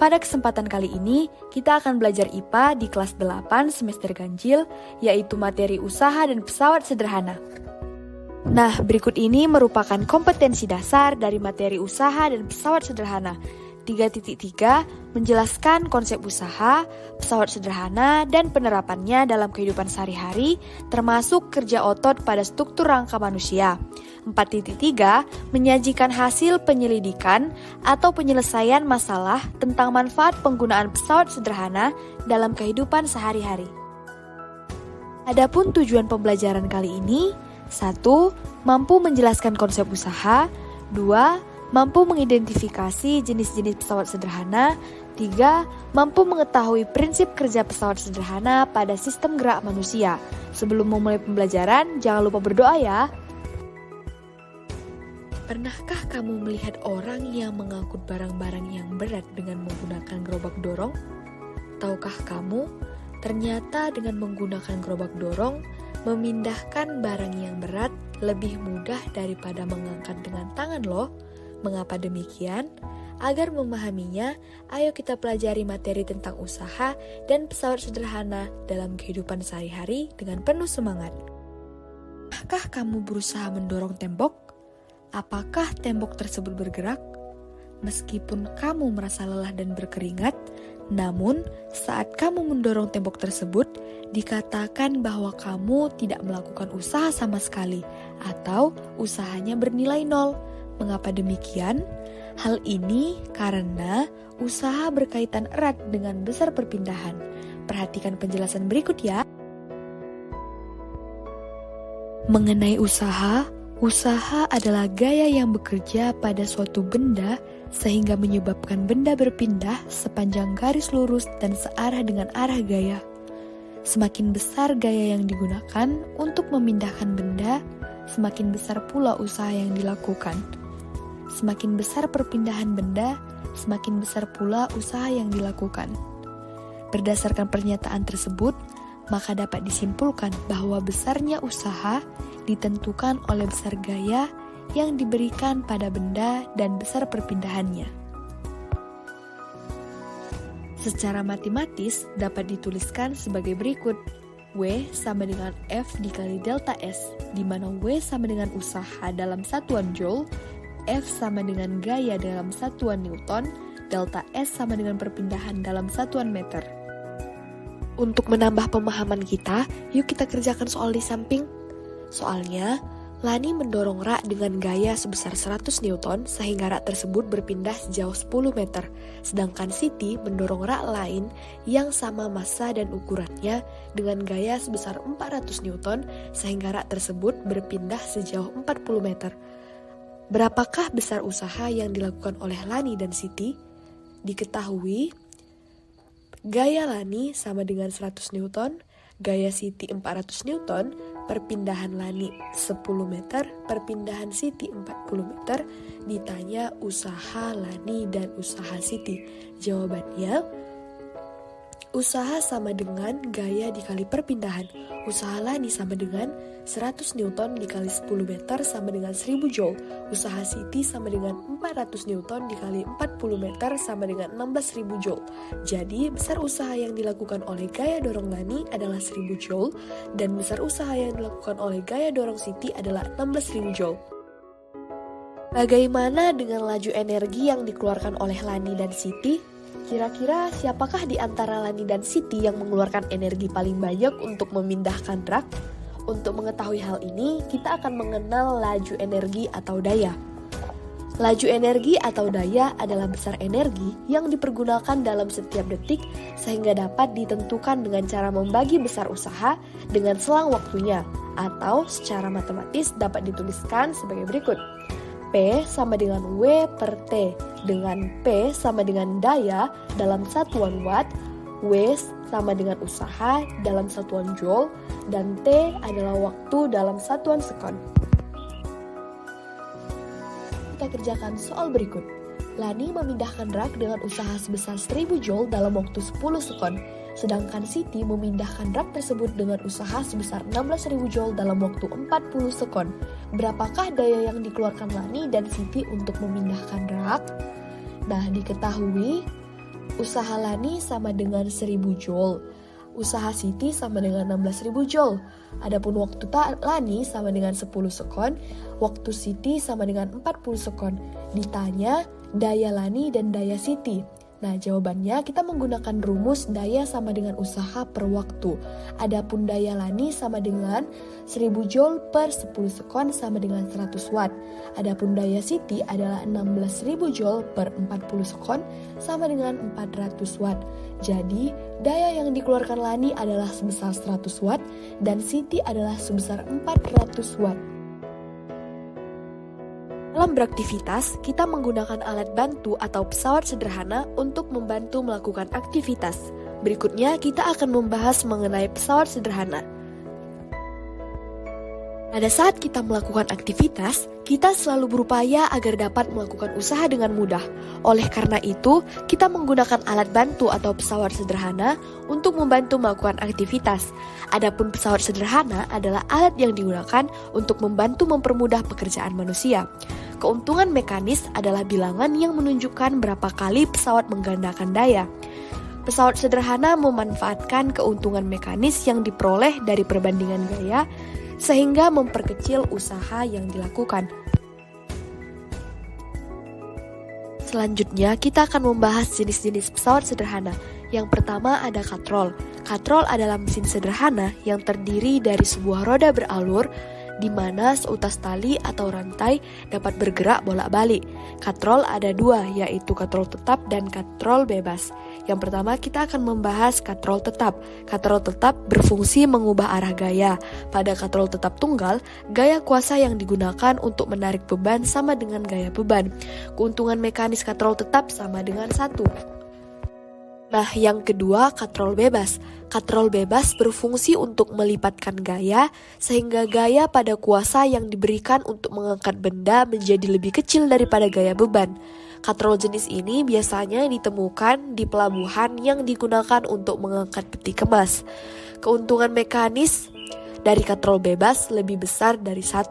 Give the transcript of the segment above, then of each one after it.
Pada kesempatan kali ini, kita akan belajar IPA di kelas 8 semester ganjil, yaitu materi usaha dan pesawat sederhana. Nah, berikut ini merupakan kompetensi dasar dari materi usaha dan pesawat sederhana. 3.3 menjelaskan konsep usaha, pesawat sederhana, dan penerapannya dalam kehidupan sehari-hari, termasuk kerja otot pada struktur rangka manusia. 4.3 menyajikan hasil penyelidikan atau penyelesaian masalah tentang manfaat penggunaan pesawat sederhana dalam kehidupan sehari-hari. Adapun tujuan pembelajaran kali ini, 1. Mampu menjelaskan konsep usaha. 2. Mampu mengidentifikasi jenis-jenis pesawat sederhana. 3. Mampu mengetahui prinsip kerja pesawat sederhana pada sistem gerak manusia. Sebelum memulai pembelajaran, jangan lupa berdoa ya. Pernahkah kamu melihat orang yang mengangkut barang-barang yang berat dengan menggunakan gerobak dorong? Tahukah kamu, ternyata dengan menggunakan gerobak dorong, memindahkan barang yang berat lebih mudah daripada mengangkat dengan tangan loh. Mengapa demikian? Agar memahaminya, ayo kita pelajari materi tentang usaha dan pesawat sederhana dalam kehidupan sehari-hari dengan penuh semangat. Apakah kamu berusaha mendorong tembok? Apakah tembok tersebut bergerak? Meskipun kamu merasa lelah dan berkeringat, namun saat kamu mendorong tembok tersebut, dikatakan bahwa kamu tidak melakukan usaha sama sekali atau usahanya bernilai nol. Mengapa demikian? Hal ini karena usaha berkaitan erat dengan besar perpindahan. Perhatikan penjelasan berikut ya. Mengenai usaha, usaha adalah gaya yang bekerja pada suatu benda sehingga menyebabkan benda berpindah sepanjang garis lurus dan searah dengan arah gaya. Semakin besar gaya yang digunakan untuk memindahkan benda, semakin besar pula usaha yang dilakukan. Semakin besar perpindahan benda, semakin besar pula usaha yang dilakukan. Berdasarkan pernyataan tersebut, maka dapat disimpulkan bahwa besarnya usaha ditentukan oleh besar gaya yang diberikan pada benda dan besar perpindahannya. Secara matematis dapat dituliskan sebagai berikut. W sama dengan F dikali delta S, di mana W sama dengan usaha dalam satuan Joule, F sama dengan gaya dalam satuan Newton, delta S sama dengan perpindahan dalam satuan meter. Untuk menambah pemahaman kita, yuk kita kerjakan soal di samping. Soalnya, Lani mendorong rak dengan gaya sebesar 100 Newton sehingga rak tersebut berpindah sejauh 10 meter. Sedangkan Siti mendorong rak lain yang sama massa dan ukurannya dengan gaya sebesar 400 Newton sehingga rak tersebut berpindah sejauh 40 meter. Berapakah besar usaha yang dilakukan oleh Lani dan Siti? Diketahui, gaya Lani sama dengan 100 Newton, gaya Siti 400 Newton, perpindahan Lani 10 meter, perpindahan Siti 40 meter, ditanya usaha Lani dan usaha Siti. Jawabannya, usaha sama dengan gaya dikali perpindahan. Usaha Lani sama dengan 100 Newton dikali 10 meter sama dengan 1000 Joule. Usaha Siti sama dengan 400 Newton dikali 40 meter sama dengan 16.000 Joule. Jadi, besar usaha yang dilakukan oleh gaya dorong Lani adalah 1000 Joule dan besar usaha yang dilakukan oleh gaya dorong Siti adalah 16.000 Joule. Bagaimana dengan laju energi yang dikeluarkan oleh Lani dan Siti? Kira-kira siapakah di antara Lani dan Siti yang mengeluarkan energi paling banyak untuk memindahkan rak? Untuk mengetahui hal ini, kita akan mengenal laju energi atau daya. Laju energi atau daya adalah besar energi yang dipergunakan dalam setiap detik sehingga dapat ditentukan dengan cara membagi besar usaha dengan selang waktunya, atau secara matematis dapat dituliskan sebagai berikut. P sama dengan W per T, dengan P sama dengan daya dalam satuan watt, W sama dengan usaha dalam satuan Joule, dan T adalah waktu dalam satuan sekon. Kita kerjakan soal berikut. Lani memindahkan rak dengan usaha sebesar 1000 Joule dalam waktu 10 sekon. Sedangkan Siti memindahkan rak tersebut dengan usaha sebesar 16.000 Joule dalam waktu 40 sekon. Berapakah daya yang dikeluarkan Lani dan Siti untuk memindahkan rak? Nah, diketahui Usaha Lani sama dengan 1000 joule. Usaha Siti sama dengan 16.000 joule. Adapun waktu Lani sama dengan 10 sekon, waktu Siti sama dengan 40 sekon. Ditanya daya Lani dan daya Siti. Nah, jawabannya kita menggunakan rumus daya sama dengan usaha per waktu. Adapun daya Lani sama dengan 1000 joule per 10 sekon sama dengan 100 watt. Adapun daya Siti adalah 16.000 joule per 40 sekon sama dengan 400 watt. Jadi, daya yang dikeluarkan Lani adalah sebesar 100 watt dan Siti adalah sebesar 400 watt. Dalam beraktivitas, kita menggunakan alat bantu atau pesawat sederhana untuk membantu melakukan aktivitas. Berikutnya, kita akan membahas mengenai pesawat sederhana. Pada saat kita melakukan aktivitas, kita selalu berupaya agar dapat melakukan usaha dengan mudah. Oleh karena itu, kita menggunakan alat bantu atau pesawat sederhana untuk membantu melakukan aktivitas. Adapun pesawat sederhana adalah alat yang digunakan untuk membantu mempermudah pekerjaan manusia. Keuntungan mekanis adalah bilangan yang menunjukkan berapa kali pesawat menggandakan daya. Pesawat sederhana memanfaatkan keuntungan mekanis yang diperoleh dari perbandingan gaya, sehingga memperkecil usaha yang dilakukan. Selanjutnya, kita akan membahas jenis-jenis pesawat sederhana. Yang pertama ada katrol. Katrol adalah mesin sederhana yang terdiri dari sebuah roda beralur di mana seutas tali atau rantai dapat bergerak bolak-balik. Katrol ada dua, yaitu katrol tetap dan katrol bebas. Yang pertama kita akan membahas katrol tetap. Katrol tetap berfungsi mengubah arah gaya. Pada katrol tetap tunggal, gaya kuasa yang digunakan untuk menarik beban sama dengan gaya beban. Keuntungan mekanis katrol tetap sama dengan 1. Nah, yang kedua, katrol bebas. Katrol bebas berfungsi untuk melipatkan gaya, sehingga gaya pada kuasa yang diberikan untuk mengangkat benda menjadi lebih kecil daripada gaya beban. Katrol jenis ini biasanya ditemukan di pelabuhan yang digunakan untuk mengangkat peti kemas. Keuntungan mekanis dari katrol bebas lebih besar dari 1.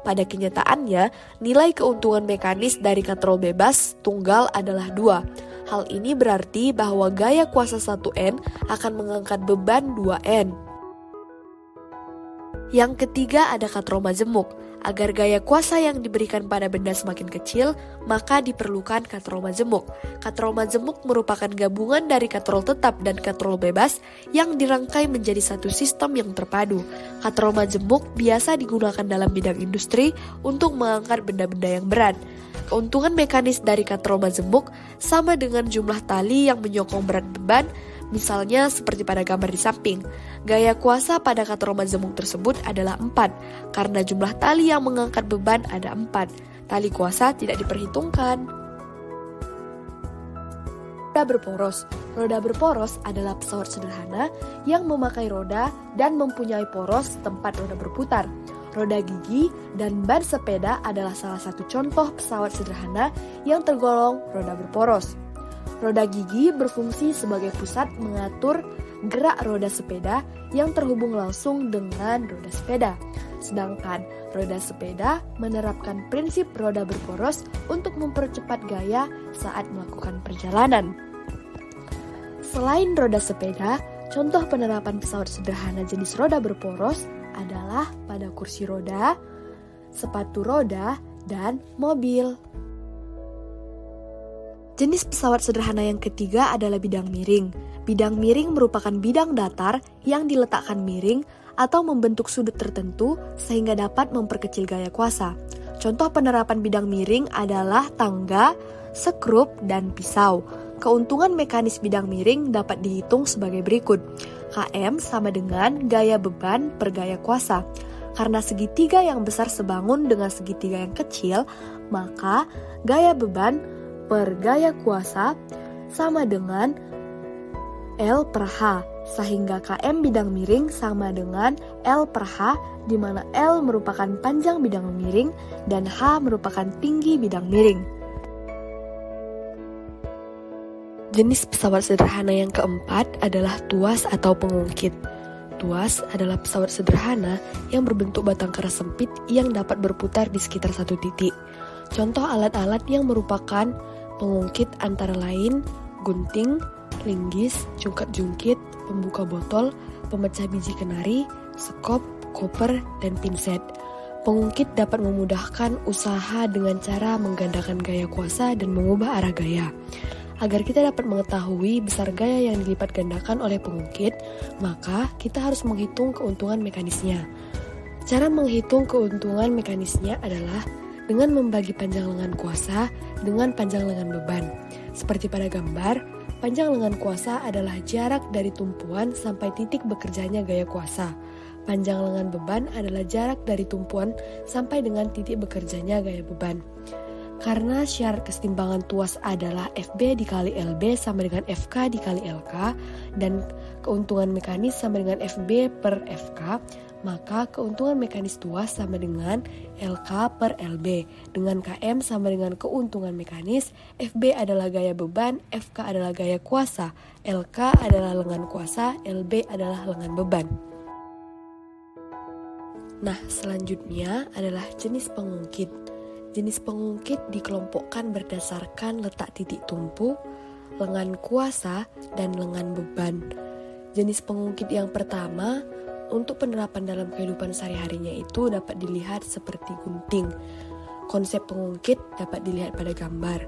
Pada kenyataannya, nilai keuntungan mekanis dari katrol bebas tunggal adalah 2. Hal ini berarti bahwa gaya kuasa 1N akan mengangkat beban 2N. Yang ketiga ada katrol majemuk. Agar gaya kuasa yang diberikan pada benda semakin kecil, maka diperlukan katrol majemuk. Katrol majemuk merupakan gabungan dari katrol tetap dan katrol bebas yang dirangkai menjadi satu sistem yang terpadu. Katrol majemuk biasa digunakan dalam bidang industri untuk mengangkat benda-benda yang berat. Keuntungan mekanis dari katrol majemuk sama dengan jumlah tali yang menyokong berat beban, misalnya seperti pada gambar di samping. Gaya kuasa pada katrol majemuk tersebut adalah 4, karena jumlah tali yang mengangkat beban ada 4. Tali kuasa tidak diperhitungkan. Roda berporos. Roda berporos adalah pesawat sederhana yang memakai roda dan mempunyai poros tempat roda berputar. Roda gigi dan ban sepeda adalah salah satu contoh pesawat sederhana yang tergolong roda berporos. Roda gigi berfungsi sebagai pusat mengatur gerak roda sepeda yang terhubung langsung dengan roda sepeda. Sedangkan roda sepeda menerapkan prinsip roda berporos untuk mempercepat gaya saat melakukan perjalanan. Selain roda sepeda, contoh penerapan pesawat sederhana jenis roda berporos adalah pada kursi roda, sepatu roda, dan mobil. Jenis pesawat sederhana yang ketiga adalah bidang miring. Bidang miring merupakan bidang datar yang diletakkan miring atau membentuk sudut tertentu sehingga dapat memperkecil gaya kuasa. Contoh penerapan bidang miring adalah tangga, skrup, dan pisau. Keuntungan mekanis bidang miring dapat dihitung sebagai berikut. Km sama dengan gaya beban per gaya kuasa. Karena segitiga yang besar sebangun dengan segitiga yang kecil, maka gaya beban per gaya kuasa sama dengan L per H, sehingga km bidang miring sama dengan L per H, di mana L merupakan panjang bidang miring dan H merupakan tinggi bidang miring. Jenis pesawat sederhana yang keempat adalah tuas atau pengungkit. Tuas adalah pesawat sederhana yang berbentuk batang keras sempit yang dapat berputar di sekitar satu titik. Contoh alat-alat yang merupakan pengungkit antara lain gunting, linggis, jungkat-jungkit, pembuka botol, pemecah biji kenari, sekop, koper, dan pinset. Pengungkit dapat memudahkan usaha dengan cara menggandakan gaya kuasa dan mengubah arah gaya. Agar kita dapat mengetahui besar gaya yang dilipat gandakan oleh pengungkit, maka kita harus menghitung keuntungan mekanisnya. Cara menghitung keuntungan mekanisnya adalah dengan membagi panjang lengan kuasa dengan panjang lengan beban. Seperti pada gambar, panjang lengan kuasa adalah jarak dari tumpuan sampai titik bekerjanya gaya kuasa. Panjang lengan beban adalah jarak dari tumpuan sampai dengan titik bekerjanya gaya beban. Karena syarat kesetimbangan tuas adalah FB dikali LB sama dengan FK dikali LK dan keuntungan mekanis sama dengan FB per FK, maka keuntungan mekanis tuas sama dengan LK per LB. Dengan KM sama dengan keuntungan mekanis, FB adalah gaya beban, FK adalah gaya kuasa, LK adalah lengan kuasa, LB adalah lengan beban. Nah, selanjutnya adalah jenis pengungkit. Jenis pengungkit dikelompokkan berdasarkan letak titik tumpu, lengan kuasa, dan lengan beban. Jenis pengungkit yang pertama, untuk penerapan dalam kehidupan sehari-harinya itu dapat dilihat seperti gunting. Konsep pengungkit dapat dilihat pada gambar.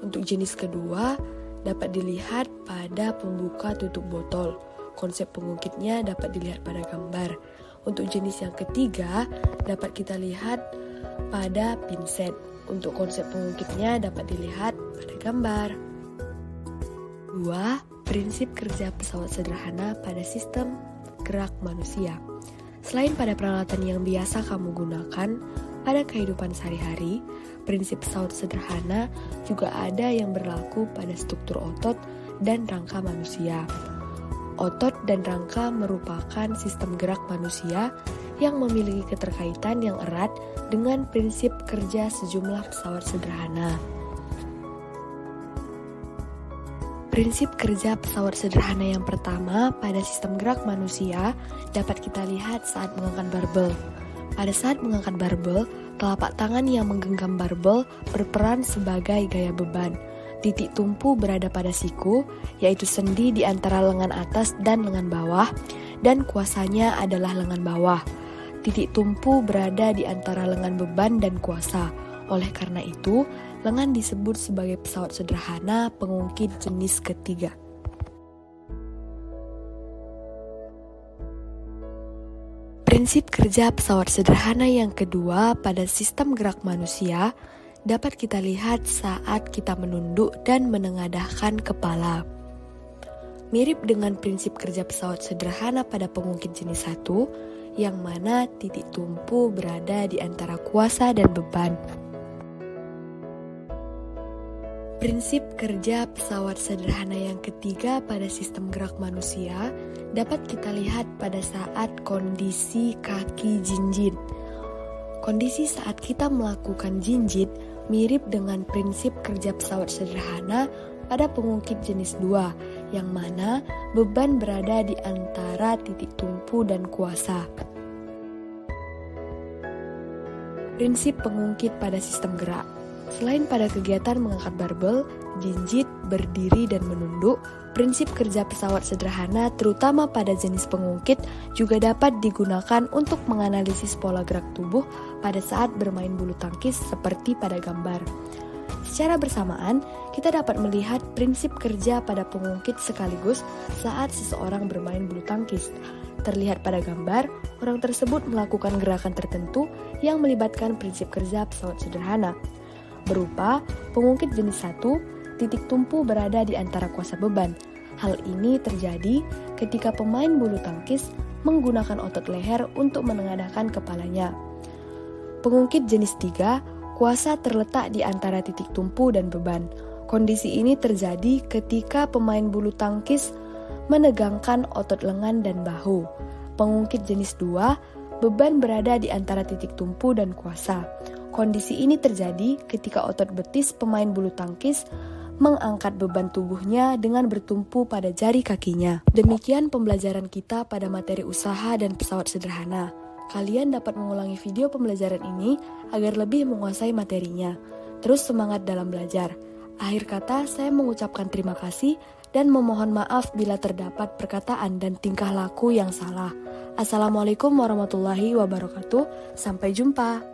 Untuk jenis kedua, dapat dilihat pada pembuka tutup botol. Konsep pengungkitnya dapat dilihat pada gambar. Untuk jenis yang ketiga, dapat kita lihat pada pinset. Untuk konsep pengungkitnya dapat dilihat pada gambar. 2. Prinsip kerja pesawat sederhana pada sistem gerak manusia. Selain pada peralatan yang biasa kamu gunakan pada kehidupan sehari-hari, prinsip pesawat sederhana juga ada yang berlaku pada struktur otot dan rangka manusia. Otot dan rangka merupakan sistem gerak manusia yang memiliki keterkaitan yang erat dengan prinsip kerja sejumlah pesawat sederhana. Prinsip kerja pesawat sederhana yang pertama pada sistem gerak manusia dapat kita lihat saat mengangkat barbel. Pada saat mengangkat barbel, telapak tangan yang menggenggam barbel berperan sebagai gaya beban. Titik tumpu berada pada siku, yaitu sendi di antara lengan atas dan lengan bawah, dan kuasanya adalah lengan bawah. Titik tumpu berada di antara lengan beban dan kuasa. Oleh karena itu, lengan disebut sebagai pesawat sederhana pengungkit jenis ketiga. Prinsip kerja pesawat sederhana yang kedua pada sistem gerak manusia dapat kita lihat saat kita menunduk dan menengadahkan kepala. Mirip dengan prinsip kerja pesawat sederhana pada pengungkit jenis 1, yang mana titik tumpu berada di antara kuasa dan beban. Prinsip kerja pesawat sederhana yang ketiga pada sistem gerak manusia dapat kita lihat pada saat kondisi kaki jinjit. Kondisi saat kita melakukan jinjit mirip dengan prinsip kerja pesawat sederhana pada pengungkit jenis 2, yang mana beban berada di antara titik tumpu dan kuasa. Prinsip pengungkit pada sistem gerak. Selain pada kegiatan mengangkat barbel, jinjit, berdiri, dan menunduk, prinsip kerja pesawat sederhana terutama pada jenis pengungkit juga dapat digunakan untuk menganalisis pola gerak tubuh pada saat bermain bulu tangkis seperti pada gambar. Secara bersamaan, kita dapat melihat prinsip kerja pada pengungkit sekaligus saat seseorang bermain bulu tangkis. Terlihat pada gambar, orang tersebut melakukan gerakan tertentu yang melibatkan prinsip kerja pesawat sederhana. Berupa pengungkit jenis 1, titik tumpu berada di antara kuasa beban. Hal ini terjadi ketika pemain bulu tangkis menggunakan otot leher untuk menengadahkan kepalanya. Pengungkit jenis 3, kuasa terletak di antara titik tumpu dan beban. Kondisi ini terjadi ketika pemain bulu tangkis menegangkan otot lengan dan bahu. Pengungkit jenis 2, beban berada di antara titik tumpu dan kuasa. Kondisi ini terjadi ketika otot betis pemain bulu tangkis mengangkat beban tubuhnya dengan bertumpu pada jari kakinya. Demikian pembelajaran kita pada materi usaha dan pesawat sederhana. Kalian dapat mengulangi video pembelajaran ini agar lebih menguasai materinya. Terus semangat dalam belajar. Akhir kata, saya mengucapkan terima kasih dan memohon maaf bila terdapat perkataan dan tingkah laku yang salah. Assalamualaikum warahmatullahi wabarakatuh. Sampai jumpa.